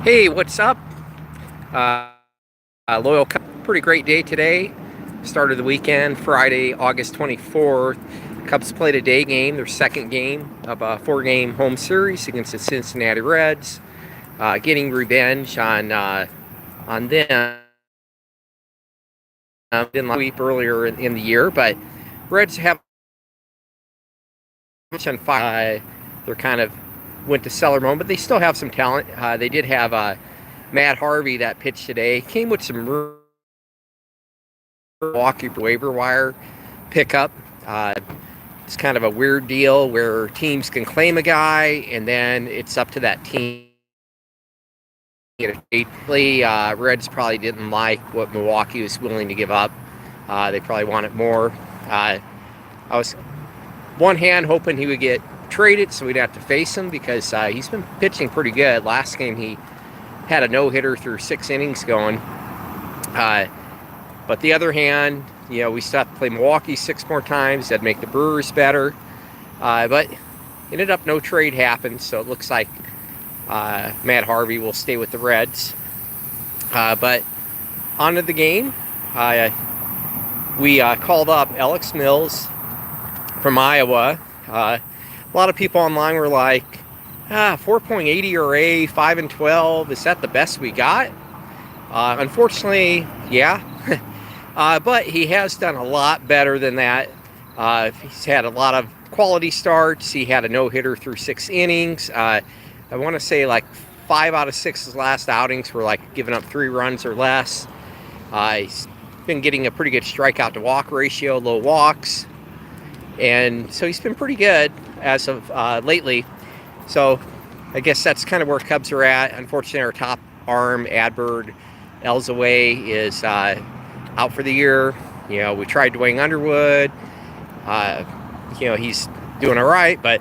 Hey, what's up? Uh, Loyal Cub, pretty great day today. Start of the weekend, Friday, August 24th. Cubs played a day game, their second game of a four-game home series against the Cincinnati Reds, getting revenge on them. Didn't sweep earlier in the year, but Reds have on fire. They're kind of went to cellar mode, but they still have some talent. They did have Matt Harvey that pitched today. Came with some Milwaukee waiver wire pickup. It's kind of a weird deal where teams can claim a guy, and then it's up to that team. Reds probably didn't like what Milwaukee was willing to give up. They probably wanted more. I was one hand hoping he would get traded so we'd have to face him because he's been pitching pretty good. Last game he had a no-hitter through 6 innings going. But the other hand, we still have to play Milwaukee 6 more times. That'd make the Brewers better. But ended up no trade happened, so it looks like Matt Harvey will stay with the Reds. But on to the game. We called up Alex Mills from Iowa. A lot of people online were like, 4.80 ERA, 5-12. Is that the best we got? Unfortunately, yeah. But he has done a lot better than that. He's had a lot of quality starts. He had a no-hitter through 6 innings. I want to say like 5 out of 6 his last outings were like giving up 3 runs or less. He's been getting a pretty good strikeout to walk ratio, low walks. And so he's been pretty good as of lately. So I guess that's kind of where Cubs are at. Unfortunately, our top arm, Adbert Elzaway, is out for the year. We tried Dwayne Underwood. He's doing all right, but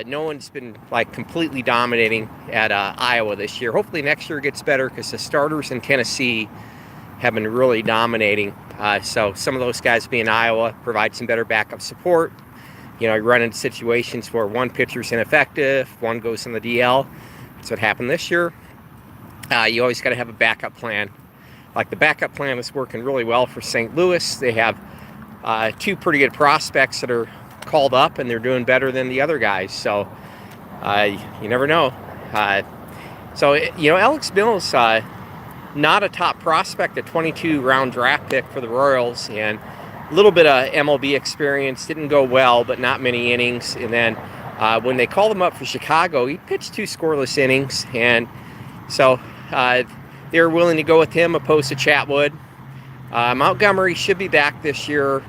no one's been like completely dominating at Iowa this year. Hopefully next year gets better because the starters in Tennessee have been really dominating. So some of those guys being Iowa provide some better backup support. You run into situations where one pitcher's ineffective, one goes in the DL. That's what happened this year. You always got to have a backup plan. Like the backup plan is working really well for St. Louis. They have 2 pretty good prospects that are called up, and they're doing better than the other guys. So you never know. Alex Mills, not a top prospect, a 22-round draft pick for the Royals, and a little bit of MLB experience. Didn't go well, but not many innings. And then when they called him up for Chicago, he pitched 2 scoreless innings, and so they were willing to go with him opposed to Chatwood. Montgomery should be back this year.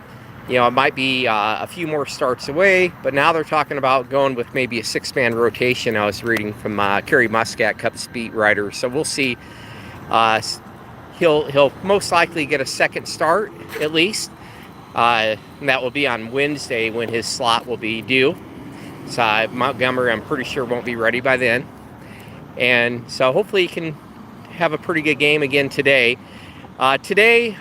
It might be a few more starts away, but now they're talking about going with maybe a 6-man rotation. I was reading from Kerry Muscat, Cubs beat writer. So we'll see. He'll most likely get a second start at least. And that will be on Wednesday when his slot will be due. So Montgomery, I'm pretty sure, won't be ready by then. And so hopefully he can have a pretty good game again today. Today,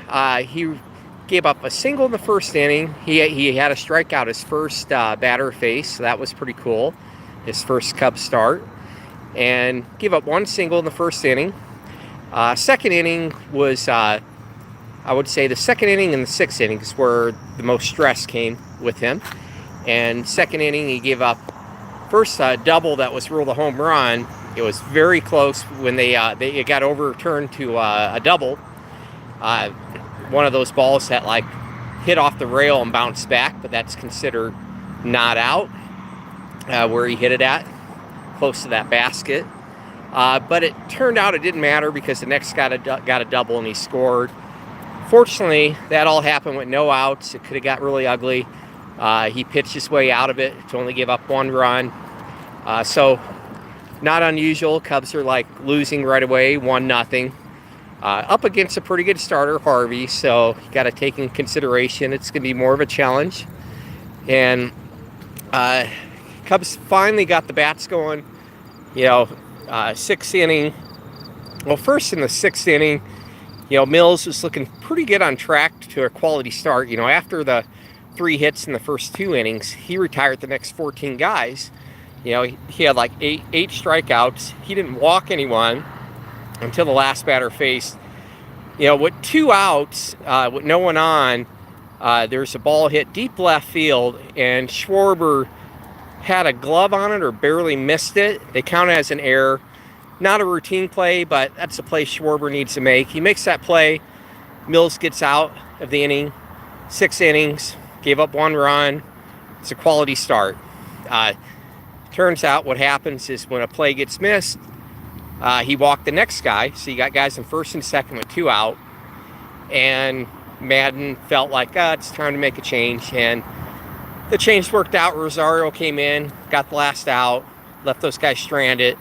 he gave up a single in the first inning. He had a strikeout his first batter face, so that was pretty cool. His first Cubs start. And gave up 1 single in the first inning. Second inning was, I would say the second inning and the 6th inning is where the most stress came with him. And second inning, he gave up first double that was ruled a home run. It was very close when it got overturned to a double. One of those balls that like hit off the rail and bounced back, but that's considered not out where he hit it at, close to that basket. But it turned out it didn't matter because the next guy got a double and he scored. Fortunately, that all happened with no outs. It could have got really ugly. He pitched his way out of it to only give up 1 run. So not unusual. Cubs are like losing right away, 1-0. Up against a pretty good starter, Harvey. So you got to take in consideration it's going to be more of a challenge. And Cubs finally got the bats going. 6th inning. Well, first in the 6th inning, Mills was looking pretty good on track to a quality start. After the 3 hits in the first 2 innings, he retired the next 14 guys. He had like eight strikeouts. He didn't walk anyone. until the last batter faced. With 2 outs, with no one on, there's a ball hit deep left field, and Schwarber had a glove on it or barely missed it. They count it as an error. Not a routine play, but that's a play Schwarber needs to make. He makes that play. Mills gets out of the inning. 6 innings, gave up 1 run. It's a quality start. Turns out what happens is when a play gets missed, he walked the next guy. So you got guys in first and second with 2 out. And Madden felt like, it's time to make a change. And the change worked out. Rosario came in, got the last out, left those guys stranded.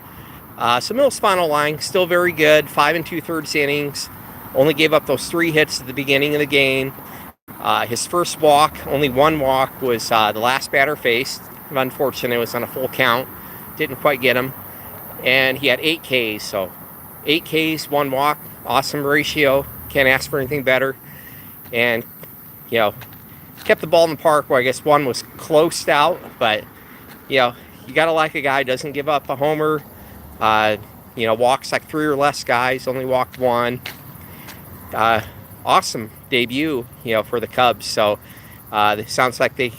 So Mills' final line, still very good. 5 2/3 innings. Only gave up those 3 hits at the beginning of the game. His first walk, only 1 walk, was the last batter faced. Unfortunately, it was on a full count. Didn't quite get him. And he had 8 Ks. So 8 Ks, 1 walk. Awesome ratio. Can't ask for anything better. And, kept the ball in the park where I guess 1 was closed out. But, you got to like a guy who doesn't give up a homer. Walks like 3 or less guys. Only walked 1. Awesome debut, for the Cubs. So it sounds like they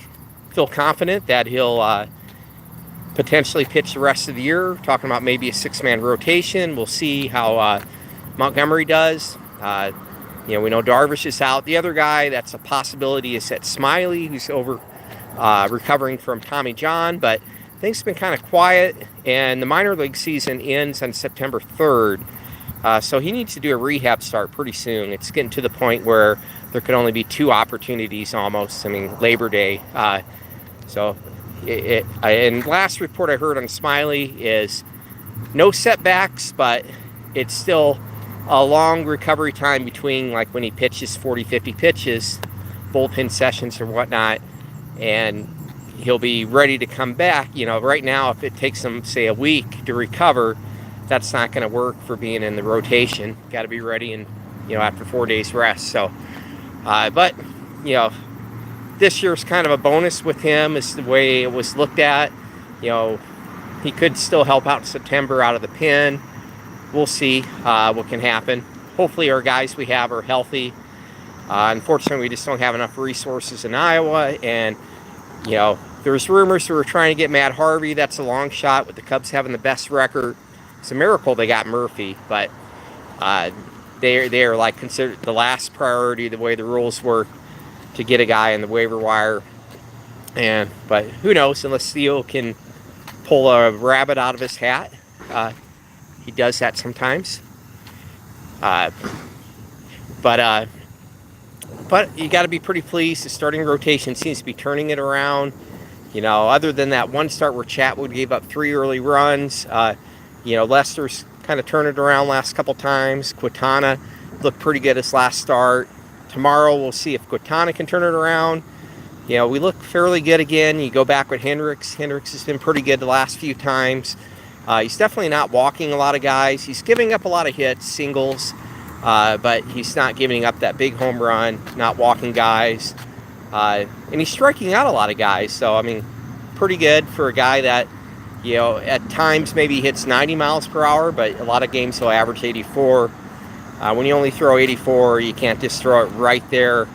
feel confident that he'll potentially pitch the rest of the year. Talking about maybe a 6-man rotation. We'll see how Montgomery does. We know Darvish is out. The other guy that's a possibility is that Smiley, who's over recovering from Tommy John, but things have been kind of quiet, and the minor league season ends on September 3rd. So he needs to do a rehab start pretty soon. It's getting to the point where there could only be 2 opportunities almost. Labor Day. And last report I heard on Smiley is no setbacks, but it's still a long recovery time between like when he pitches 40, 50 pitches, bullpen sessions or whatnot, and he'll be ready to come back. Right now, if it takes him, say, a week to recover, that's not going to work for being in the rotation. Got to be ready and, after 4 days rest. So, but, this year's kind of a bonus with him is the way it was looked at. He could still help out in September out of the pen. We'll see what can happen. Hopefully our guys we have are healthy. Unfortunately, we just don't have enough resources in Iowa. And, there's rumors we were trying to get Matt Harvey. That's a long shot with the Cubs having the best record. It's a miracle they got Murphy, but they're like considered the last priority the way the rules work to get a guy on the waiver wire. But who knows, unless Theo can pull a rabbit out of his hat. He does that sometimes. But you got to be pretty pleased. The starting rotation seems to be turning it around. Other than that one start where Chatwood gave up 3 early runs, Lester's kind of turned it around last couple times. Quintana looked pretty good his last start. Tomorrow we'll see if Quintana can turn it around. We look fairly good again. You go back with Hendricks. Hendricks has been pretty good the last few times. He's definitely not walking a lot of guys. He's giving up a lot of hits, singles, but he's not giving up that big home run, not walking guys. And he's striking out a lot of guys. So, pretty good for a guy that, at times maybe hits 90 miles per hour, but a lot of games he'll average 84. When you only throw 84, you can't just throw it right there.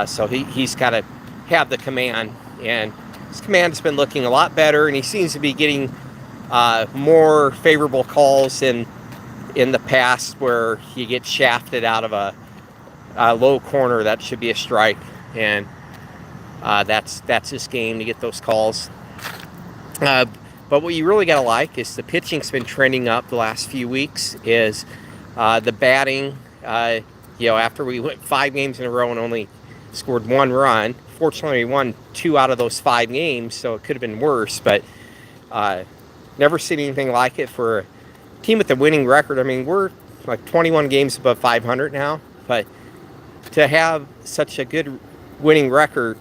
So he's got to have the command. And his command has been looking a lot better, and he seems to be getting more favorable calls in the past where he gets shafted out of a low corner. That should be a strike. And that's his game, to get those calls. But what you really got to like is the pitching's been trending up the last few weeks. Is the batting, after we went 5 games in a row and only scored 1 run. Fortunately, we won 2 out of those 5 games, so it could have been worse. But never seen anything like it for a team with a winning record. We're like 21 games above 500 now. But to have such a good winning record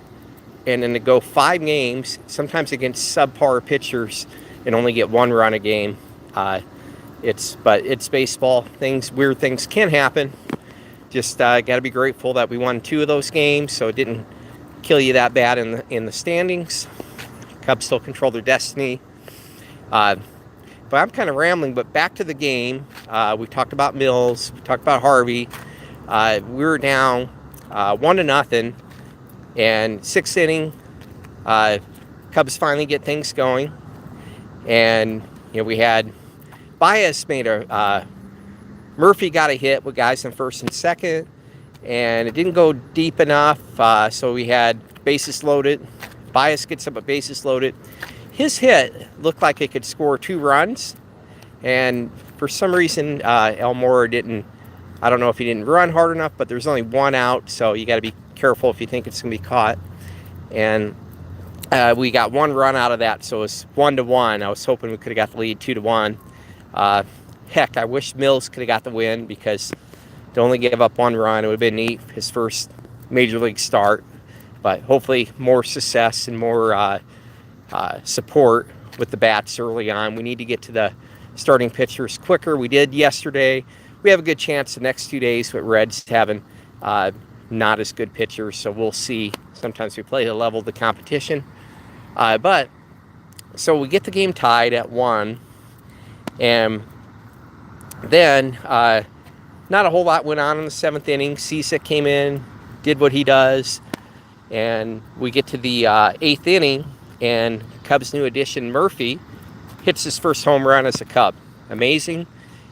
and then to go 5 games, sometimes against subpar pitchers, and only get 1 run a game, it's baseball. Weird things can happen. Just got to be grateful that we won 2 of those games, so it didn't kill you that bad in the standings. Cubs still control their destiny. But I'm kind of rambling. But back to the game. We talked about Mills. We talked about Harvey. We were down 1-0, and sixth inning, Cubs finally get things going, and we had Baez made Murphy got a hit with guys in first and second, and it didn't go deep enough, so we had bases loaded. Baez gets up with bases loaded. His hit looked like it could score 2 runs, and for some reason, Elmore didn't. I don't know if he didn't run hard enough, but there's only 1 out, so you got to be careful if you think it's going to be caught. And we got 1 run out of that, so it's 1-1. I was hoping we could have got the lead 2-1. Heck, I wish Mills could have got the win, because to only give up 1 run, it would have been neat, his first major league start. But hopefully more success and more support with the bats early on. We need to get to the starting pitchers quicker. We did yesterday. We have a good chance the next 2 days with Reds having not as good pitchers, so we'll see. Sometimes we play the level of the competition. But so we get the game tied at 1, and then not a whole lot went on in the 7th inning. Cisa came in, did what he does, and we get to the 8th inning, and Cubs' new addition, Murphy, hits his first home run as a Cub. Amazing.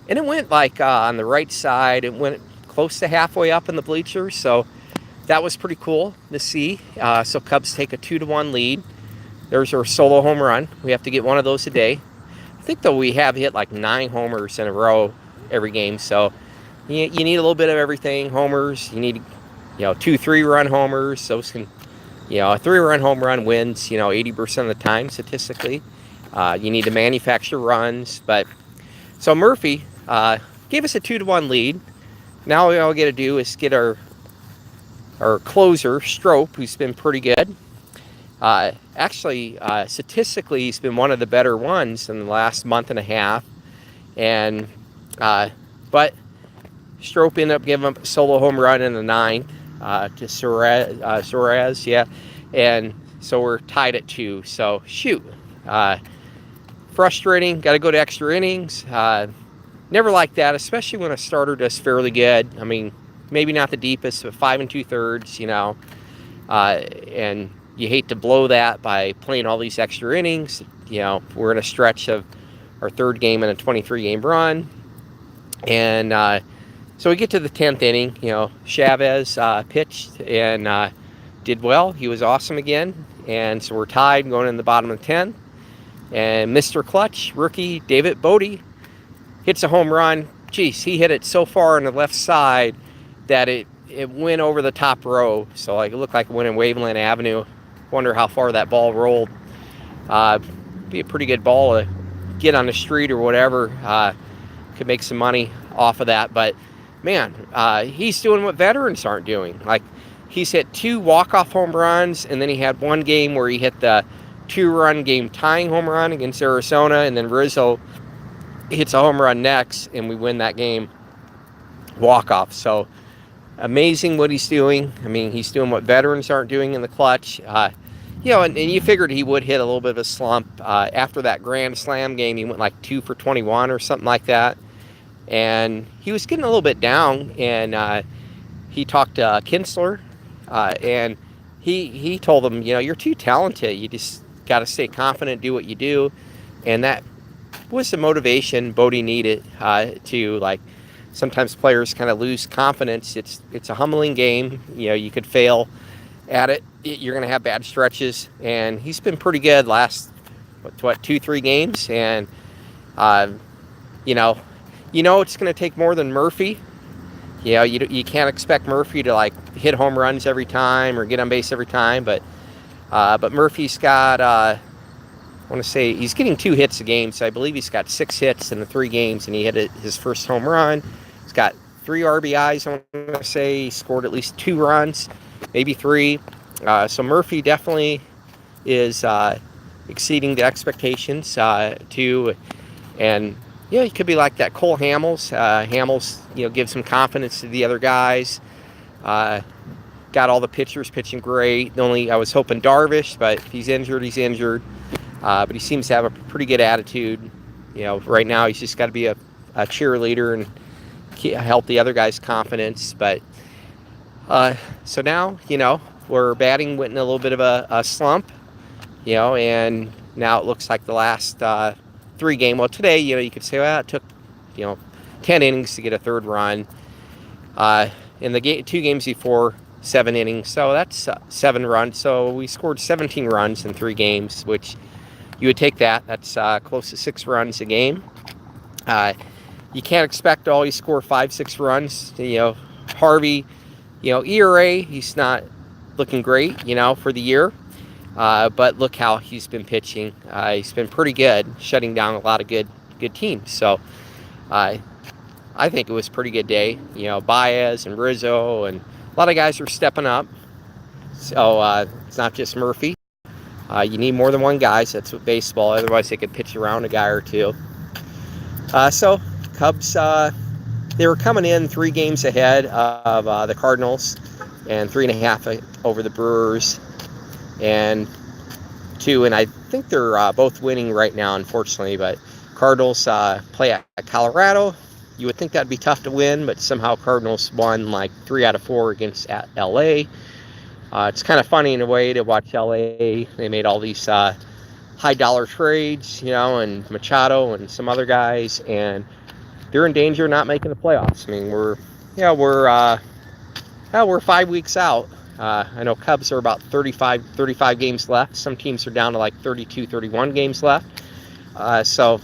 And it went like on the right side. It went close to halfway up in the bleachers, so that was pretty cool to see. So Cubs take a 2-1 lead. There's our solo home run. We have to get one of those a day. I think, though, we have hit like 9 homers in a row every game, so you need a little bit of everything. Homers, you need 2 3-run homers. Those can, a 3-run home run wins 80% of the time statistically. You need to manufacture runs, but so Murphy gave us a 2-1 lead. Now all we got to do is get our closer, Strop, who's been pretty good. Actually, statistically, he's been one of the better ones in the last month and a half. And but Strop ended up giving up a solo home run in the 9th to Suarez, yeah. And so we're tied at 2. So shoot, frustrating. Got to go to extra innings. Never like that, especially when a starter does fairly good. I mean, maybe not the deepest, but 5 2/3, and you hate to blow that by playing all these extra innings. We're in a stretch of our 3rd game in a 23-game run. And so we get to the 10th inning. Chavez pitched and did well. He was awesome again. And so we're tied going in the bottom of the 10th. And Mr. Clutch, rookie David Bodie, hits a home run. Geez, he hit it so far on the left side that it went over the top row. So it looked like it went in Waveland Avenue. Wonder how far that ball rolled. Be a pretty good ball to get on the street or whatever. Could make some money off of that. But man, he's doing what veterans aren't doing. He's hit 2 walk-off home runs, and then he had 1 game where he hit the 2-run game tying home run against Arizona, and then Rizzo hits a home run next, and we win that game walk-off. So amazing what he's doing. I mean, he's doing what veterans aren't doing in the clutch. And you figured he would hit a little bit of a slump. After that Grand Slam game, he went like 2 for 21 or something like that. And he was getting a little bit down, and he talked to Kinsler, and he told him, you're too talented. You just got to stay confident, do what you do. And that was the motivation Bodie needed to, sometimes players kind of lose confidence. It's a humbling game. You could fail at it. You're going to have bad stretches. And he's been pretty good last, 2-3 games. And, it's going to take more than Murphy. You can't expect Murphy to hit home runs every time or get on base every time. But Murphy's got, I want to say he's getting 2 hits a game. So I believe he's got 6 hits in the 3 games, and he hit his first home run. He's got 3 RBIs, I want to say. He scored at least 2 runs, maybe 3. So Murphy definitely is exceeding the expectations too. And he could be like that Cole Hamels. Hamels, gives some confidence to the other guys. Got all the pitchers pitching great. I was hoping Darvish, but if he's injured, he's injured. But he seems to have a pretty good attitude. Right now he's just got to be a cheerleader and help the other guys' confidence. But so now, we're batting went in a little bit of a slump, and now it looks like the last 3 game. Well, today, you could say, well, it took, 10 innings to get a third run. In the 2 games before, 7 innings, so that's 7 runs. So we scored 17 runs in 3 games, which you would take that. That's close to 6 runs a game. You can't expect to always score 5-6 runs. Harvey, ERA, he's not looking great, for the year. But look how he's been pitching. He's been pretty good, shutting down a lot of good teams. So I think it was a pretty good day. Baez and Rizzo and a lot of guys are stepping up. So it's not just Murphy. You need more than one guy. So that's what baseball. Otherwise, they could pitch around a guy or two. So Cubs, they were coming in 3 games ahead of the Cardinals and 3.5 over the Brewers and 2. And I think they're both winning right now, unfortunately. But Cardinals play at Colorado. You would think that'd be tough to win, but somehow Cardinals won like 3 out of 4 against LA. It's kind of funny in a way to watch LA. They made all these high dollar trades, and Machado and some other guys, and they're in danger of not making the playoffs. I mean, we're 5 weeks out. I know Cubs are about 35 games left. Some teams are down to like 32, 31 games left. So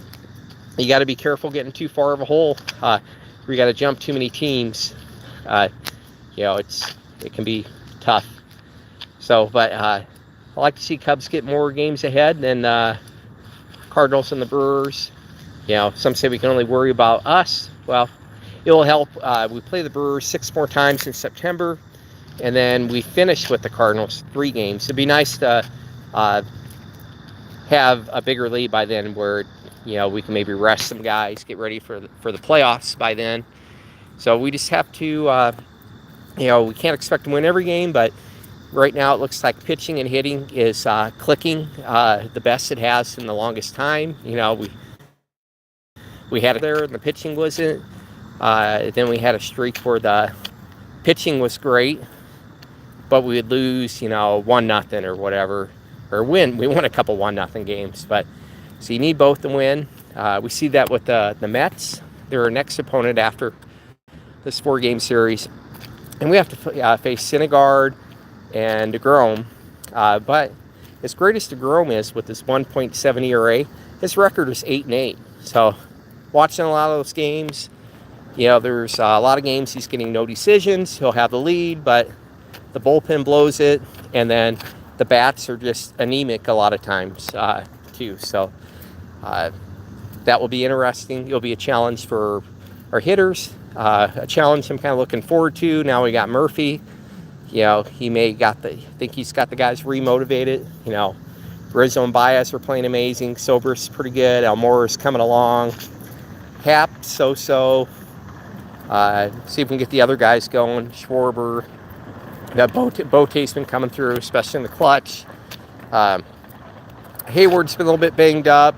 you got to be careful getting too far of a hole. You got to jump too many teams. It can be tough. So, but I like to see Cubs get more games ahead than Cardinals and the Brewers. Some say we can only worry about us. Well, it will help. We play the Brewers 6 more times in September, and then we finish with the Cardinals 3 games. It'd be nice to have a bigger lead by then, where we can maybe rest some guys, get ready for the playoffs by then. So we just have to, we can't expect to win every game, but right now it looks like pitching and hitting is clicking the best it has in the longest time. We had it there and the pitching wasn't. Then we had a streak where the pitching was great, but we would lose, 1-0 or whatever, or win. We won a couple 1-0 games, but so you need both to win. We see that with the Mets. They're our next opponent after this 4-game series, and we have to face Syndergaard and DeGrom. But as great as DeGrom is with his 1.7 ERA, his record is 8-8. So watching a lot of those games, there's a lot of games he's getting no decisions. He'll have the lead, but the bullpen blows it, and then the bats are just anemic a lot of times too. So that will be interesting. It'll be a challenge for our hitters. A challenge I'm kind of looking forward to. Now we got Murphy. He may think he's got the guys remotivated. Rizzo and Baez are playing amazing. Sober's pretty good. Almora's coming along. Hap, so-so. See if we can get the other guys going. Schwarber. That Bote's been coming through, especially in the clutch. Hayward's been a little bit banged up.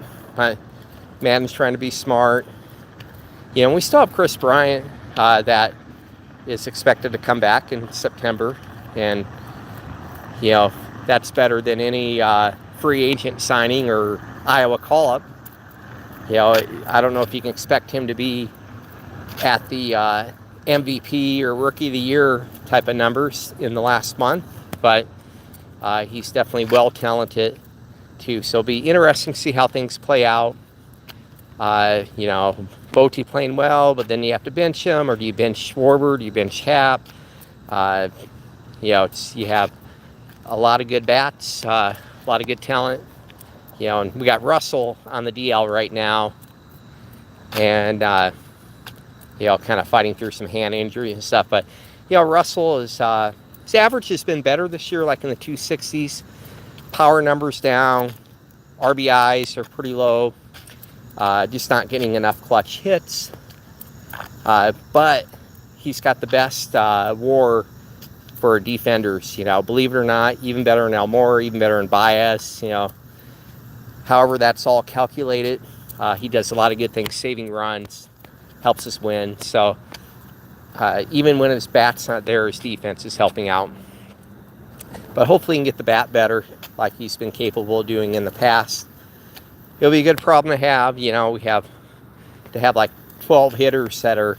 Madden's trying to be smart. And we still have Chris Bryant that is expected to come back in September. And, that's better than any free agent signing or Iowa call-up. I don't know if you can expect him to be at the MVP or Rookie of the Year type of numbers in the last month, but he's definitely well-talented too. So it'll be interesting to see how things play out. Bote playing well, but then you have to bench him, or do you bench Schwarber? Do you bench Hap? You have a lot of good bats, a lot of good talent. And we got Russell on the DL right now, and kind of fighting through some hand injury and stuff. But Russell is his average has been better this year, like in the 260s. Power numbers down, RBIs are pretty low. Just not getting enough clutch hits. But he's got the best WAR for defenders. Believe it or not, even better in Almora, even better in Baez. However, that's all calculated. He does a lot of good things, saving runs, helps us win. So even when his bat's not there, his defense is helping out. But hopefully he can get the bat better like he's been capable of doing in the past. It'll be a good problem to have. We have to have like 12 hitters that are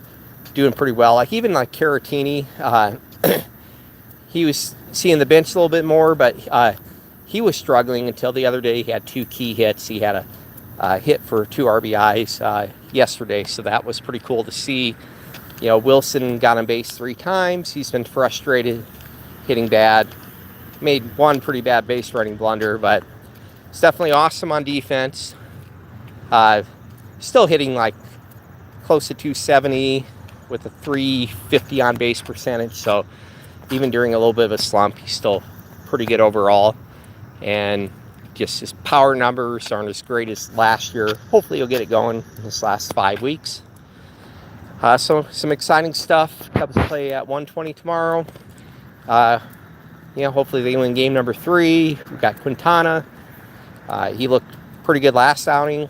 doing pretty well. Like even like Caratini, he was seeing the bench a little bit more, but he was struggling until the other day. He had 2 key hits. He had a hit for 2 RBIs yesterday, so that was pretty cool to see. Wilson got on base 3 times. He's been frustrated, hitting bad. Made 1 pretty bad base running blunder, but it's definitely awesome on defense. Still hitting like close to 270 with a 350 on base percentage. So even during a little bit of a slump, he's still pretty good overall. And just his power numbers aren't as great as last year. Hopefully he'll get it going in this last 5 weeks. So some exciting stuff. Cubs play at 1:20 tomorrow. Hopefully they win game number 3. We've got Quintana. He looked pretty good last outing.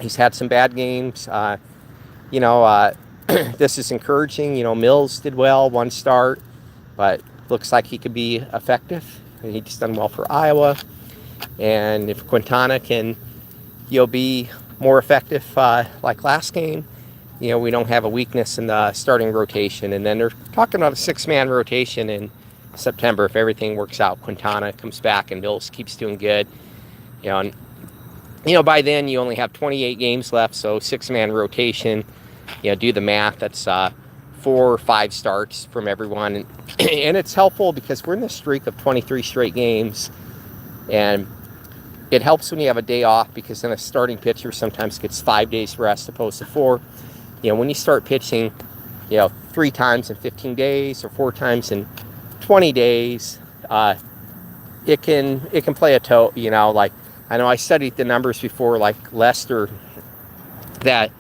He's had some bad games. This is encouraging. Mills did well, 1 start, but looks like he could be effective. He's done well for Iowa. And if Quintana can, be more effective like last game, we don't have a weakness in the starting rotation. And then they're talking about a 6-man rotation in September if everything works out. Quintana comes back and Mills keeps doing good. By then you only have 28 games left, so 6-man rotation. Do the math. That's 4 or 5 starts from everyone, and it's helpful because we're in this streak of 23 straight games, and it helps when you have a day off because then a starting pitcher sometimes gets 5 days rest opposed to 4. When you start pitching, 3 times in 15 days or 4 times in 20 days, it can play a toe. Like I know I studied the numbers before, like Lester, that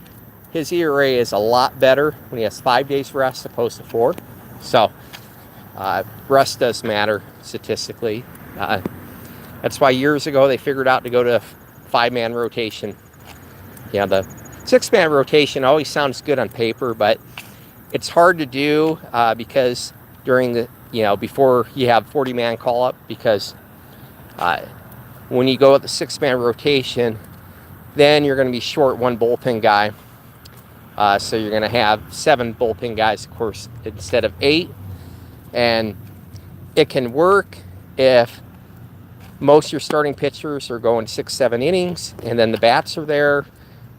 his ERA is a lot better when he has 5 days rest opposed to 4. So rest does matter statistically. That's why years ago they figured out to go to 5-man rotation. The 6-man rotation always sounds good on paper, but it's hard to do because during the before you have 40-man call-up, because when you go with the 6-man rotation, then you're going to be short 1 bullpen guy. So you're going to have 7 bullpen guys, of course, instead of 8. And it can work if most of your starting pitchers are going 6-7 innings, and then the bats are there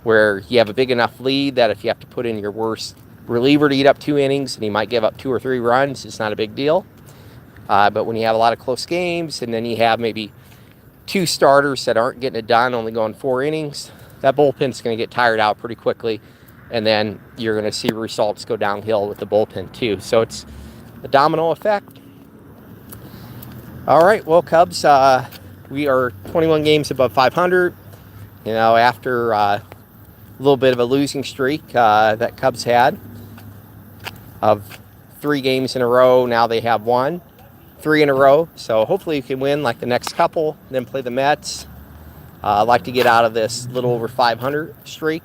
where you have a big enough lead that if you have to put in your worst reliever to eat up 2 innings and he might give up 2 or 3 runs, it's not a big deal. But when you have a lot of close games and then you have maybe 2 starters that aren't getting it done, only going 4 innings, that bullpen's going to get tired out pretty quickly, and then you're going to see results go downhill with the bullpen too. So it's a domino effect. All right, well, Cubs, we are 21 games above 500. After a little bit of a losing streak that Cubs had of 3 games in a row. Now they have 3 in a row. So hopefully you can win like the next couple, then play the Mets. I'd like to get out of this little over 500 streak.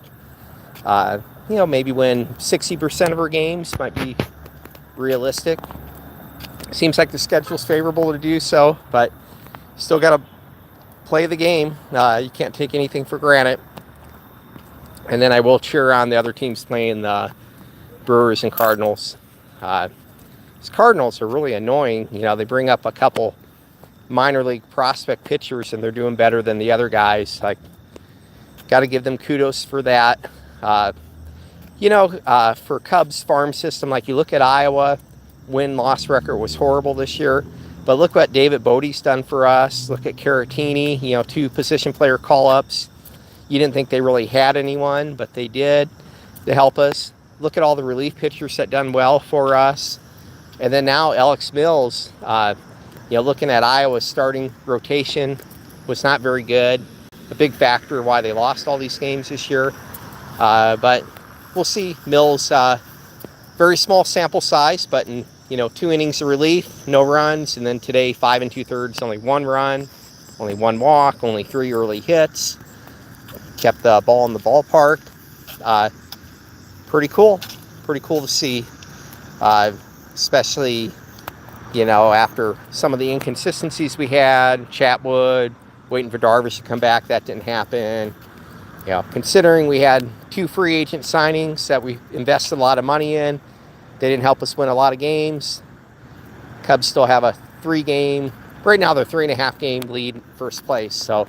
Maybe win 60% of our games might be realistic. Seems like the schedule's favorable to do so, but still got to play the game. You can't take anything for granted. And then I will cheer on the other teams playing the Brewers and Cardinals. These Cardinals are really annoying. They bring up a couple minor league prospect pitchers and they're doing better than the other guys. Got to give them kudos for that. For Cubs farm system, like you look at Iowa, win-loss record was horrible this year. But look what David Bodie's done for us. Look at Caratini, 2 position player call-ups. You didn't think they really had anyone, but they did to help us. Look at all the relief pitchers that done well for us. And then now Alex Mills, looking at Iowa's starting rotation was not very good. A big factor why they lost all these games this year. But we'll see. Mills, very small sample size, but in 2 innings of relief, no runs, and then today 5 2/3, only 1 run, only 1 walk, only 3 early hits. kept the ball in the ballpark. Pretty cool to see, especially, after some of the inconsistencies we had. Chatwood, waiting for Darvish to come back, that didn't happen. Considering we had 2 free agent signings that we invested a lot of money in, they didn't help us win a lot of games. Cubs still have a 3-game, right now they're 3.5 game lead in first place. So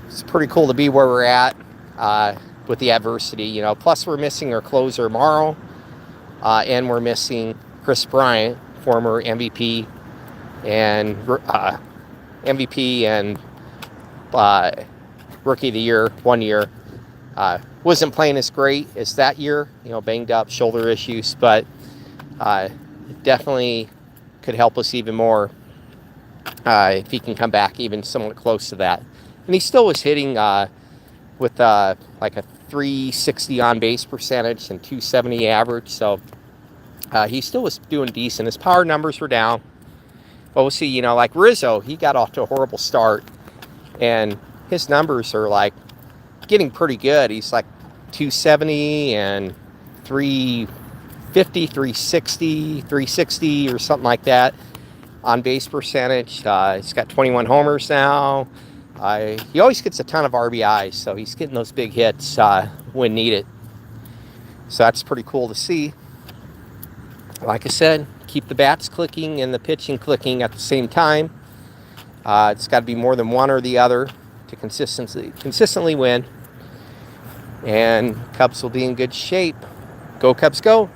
it's pretty cool to be where we're at with the adversity. Plus we're missing our closer Morrow, and we're missing Chris Bryant, former MVP and Rookie of the Year 1 year. Wasn't playing as great as that year, banged up, shoulder issues, but definitely could help us even more if he can come back even somewhat close to that. And he still was hitting with like a 360 on base percentage and 270 average, so he still was doing decent. His power numbers were down, but we'll see. Like Rizzo, he got off to a horrible start, and his numbers are like getting pretty good. He's like 270 and 350, 360, 360 or something like that on base percentage. He's got 21 homers now. He always gets a ton of RBIs, so he's getting those big hits when needed. So that's pretty cool to see. Like I said, keep the bats clicking and the pitching clicking at the same time. It's got to be more than one or the other to consistently win. And Cubs will be in good shape. Go Cubs, go!